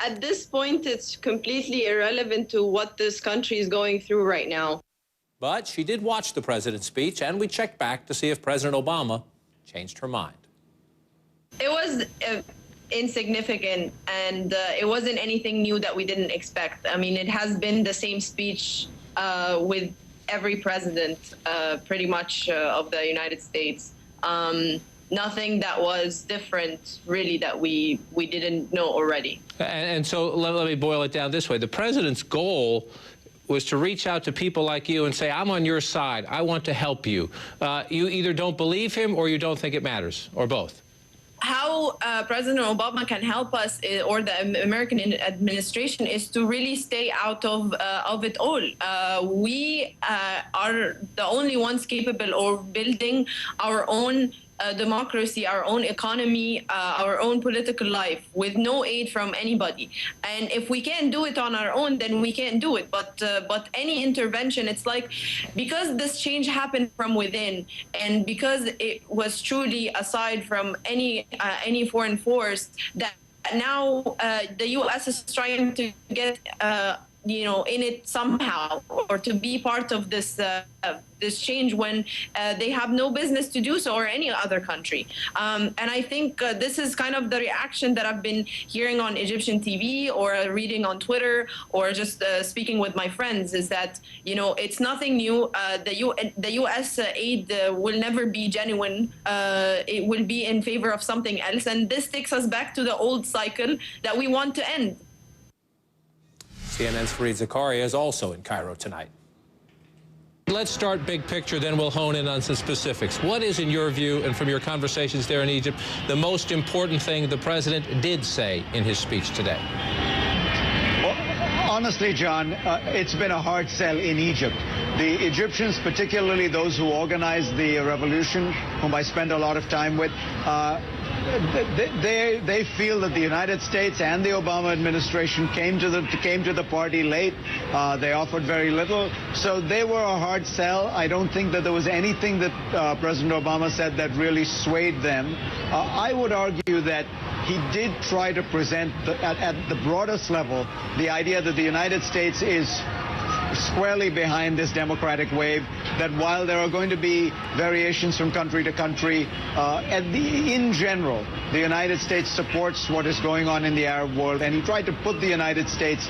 at this point, it's completely irrelevant to what this country is going through right now. But she did watch the president's speech, and we checked back to see if President Obama changed her mind. It was insignificant, and it wasn't anything new that we didn't expect. I mean, it has been the same speech with every president, pretty much, of the United States. Nothing that was different, really, that we didn't know already. And so let me boil it down this way. The president's goal was to reach out to people like you and say, I'm on your side. I want to help you. You either don't believe him or you don't think it matters, or both. How President Obama can help us, or the American administration, is to really stay out of it all. We are the only ones capable of building our own democracy, our own economy, our own political life, with no aid from anybody. And if we can't do it on our own, then we can't do it. But any intervention, it's like, because this change happened from within, and because it was truly aside from any foreign force, that now the U.S. is trying to get in it somehow, or to be part of this this change when they have no business to do so, or any other country. And I think this is kind of the reaction that I've been hearing on Egyptian TV, or reading on Twitter, or just speaking with my friends, is that, it's nothing new. The U.S. aid will never be genuine. It will be in favor of something else. And this takes us back to the old cycle that we want to end. CNN's Fareed Zakaria is also in Cairo tonight. Let's start big picture, then we'll hone in on some specifics. What is, in your view, and from your conversations there in Egypt, the most important thing the president did say in his speech today? Well, honestly, John, it's been a hard sell in Egypt. The Egyptians, particularly those who organized the revolution, whom I spend a lot of time with, they feel that the United States and the Obama administration came to the party late. They offered very little, so they were a hard sell. I don't think that there was anything that President Obama said that really swayed them. I would argue that he did try to present at the broadest level the idea that the United States is squarely behind this democratic wave, that while there are going to be variations from country to country, in general, the United States supports what is going on in the Arab world, and he tried to put the United States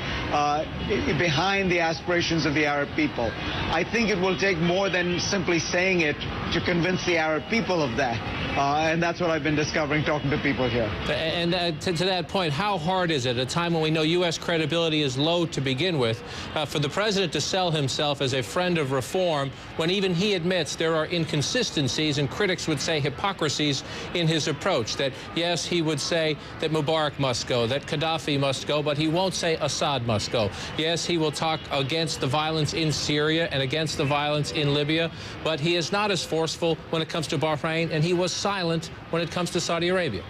behind the aspirations of the Arab people. I think it will take more than simply saying it to convince the Arab people of that. And that's what I've been discovering talking to people here. And to that point, how hard is it, at a time when we know U.S. credibility is low to begin with, for the president to sell himself as a friend of reform when even he admits there are inconsistencies, and critics would say hypocrisies, in his approach? That, yes, he would say that Mubarak must go, that Gaddafi must go, but he won't say Assad must go. Yes, he will talk against the violence in Syria and against the violence in Libya, but he is not as forceful when it comes to Bahrain, and he was silent when it comes to Saudi Arabia.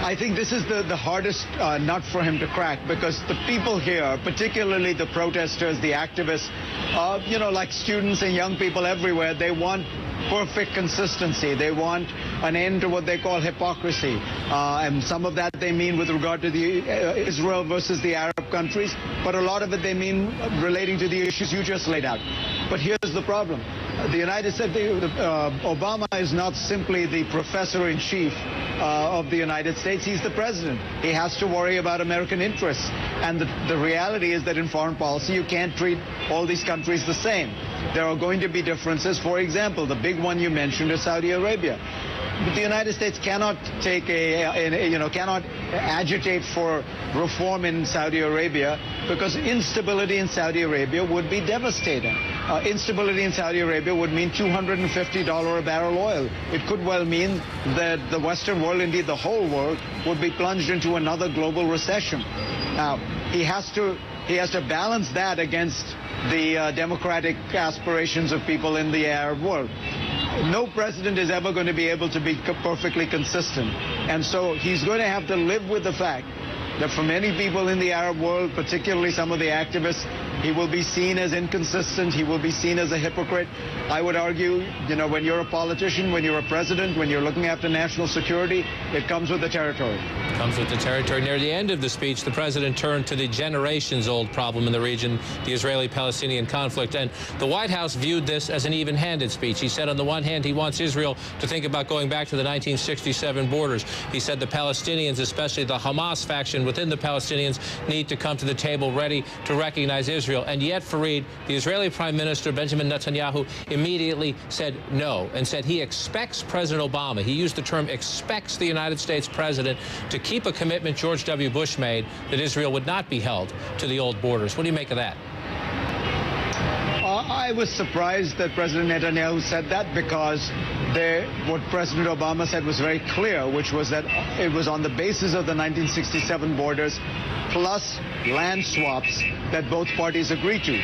I think this is the hardest nut for him to crack, because the people here, particularly the protesters, the activists, like students and young people everywhere, they want perfect consistency. They want an end to what they call hypocrisy. And some of that they mean with regard to the Israel versus the Arab countries, but a lot of it they mean relating to the issues you just laid out. But here's the problem. The United States, Obama is not simply the professor-in-chief of the United States. He's the president. He has to worry about American interests. And the reality is that in foreign policy, you can't treat all these countries the same. There are going to be differences. For example, the big one you mentioned is Saudi Arabia. But the United States cannot take cannot agitate for reform in Saudi Arabia, because instability in Saudi Arabia would be devastating. Instability in Saudi Arabia would mean $250 a barrel oil. It could well mean that the Western world, indeed the whole world, would be plunged into another global recession. Now, he has to balance that against the democratic aspirations of people in the Arab world. No president is ever going to be able to be perfectly consistent. And so he's going to have to live with the fact that for many people in the Arab world, particularly some of the activists, He will be seen as inconsistent. He will be seen as a hypocrite. I would argue, you know, when you're a politician, when you're a president, when you're looking after national security, it comes with the territory. Comes with the territory. Near the end of the speech, the president turned to the generations-old problem in the region, the Israeli-Palestinian conflict. And the White House viewed this as an even-handed speech. He said on the one hand, he wants Israel to think about going back to the 1967 borders. He said the Palestinians, especially the Hamas faction within the Palestinians, need to come to the table ready to recognize Israel. And yet, Fareed, the Israeli Prime Minister, Benjamin Netanyahu, immediately said no and said he expects President Obama, he used the term expects the United States president to keep a commitment George W. Bush made that Israel would not be held to the old borders. What do you make of that? I was surprised that President Netanyahu said that because what President Obama said was very clear, which was that it was on the basis of the 1967 borders plus land swaps that both parties agreed to,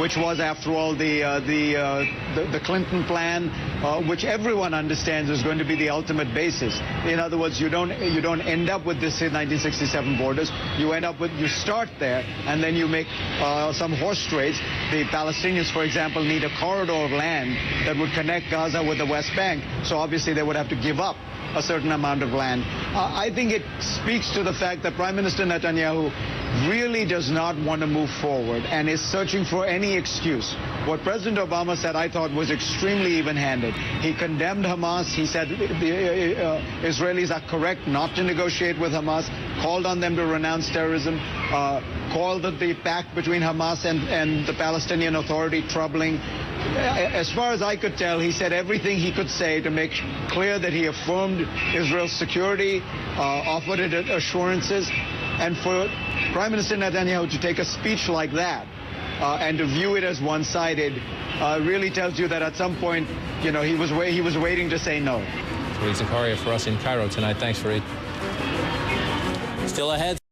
which was, after all, the Clinton plan, which everyone understands is going to be the ultimate basis. In other words, you don't end up with this 1967 borders. You start there, and then you make some horse trades. The Palestinians, for example, need a corridor of land that would connect Gaza with the West Bank. So obviously they would have to give up a certain amount of land. I think it speaks to the fact that Prime Minister Netanyahu really does not want to move forward and is searching for any excuse. What President Obama said, I thought, was extremely even-handed. He condemned Hamas. He said the Israelis are correct not to negotiate with Hamas, called on them to renounce terrorism, called the pact between Hamas and the Palestinian Authority troubling. As far as I could tell, he said everything he could say to make clear that he affirmed Israel's security, offered it assurances. And for Prime Minister Netanyahu to take a speech like that and to view it as one-sided really tells you that at some point, you know, he was waiting to say no. Fareed Zakaria for us in Cairo tonight. Thanks, Fareed. Still ahead.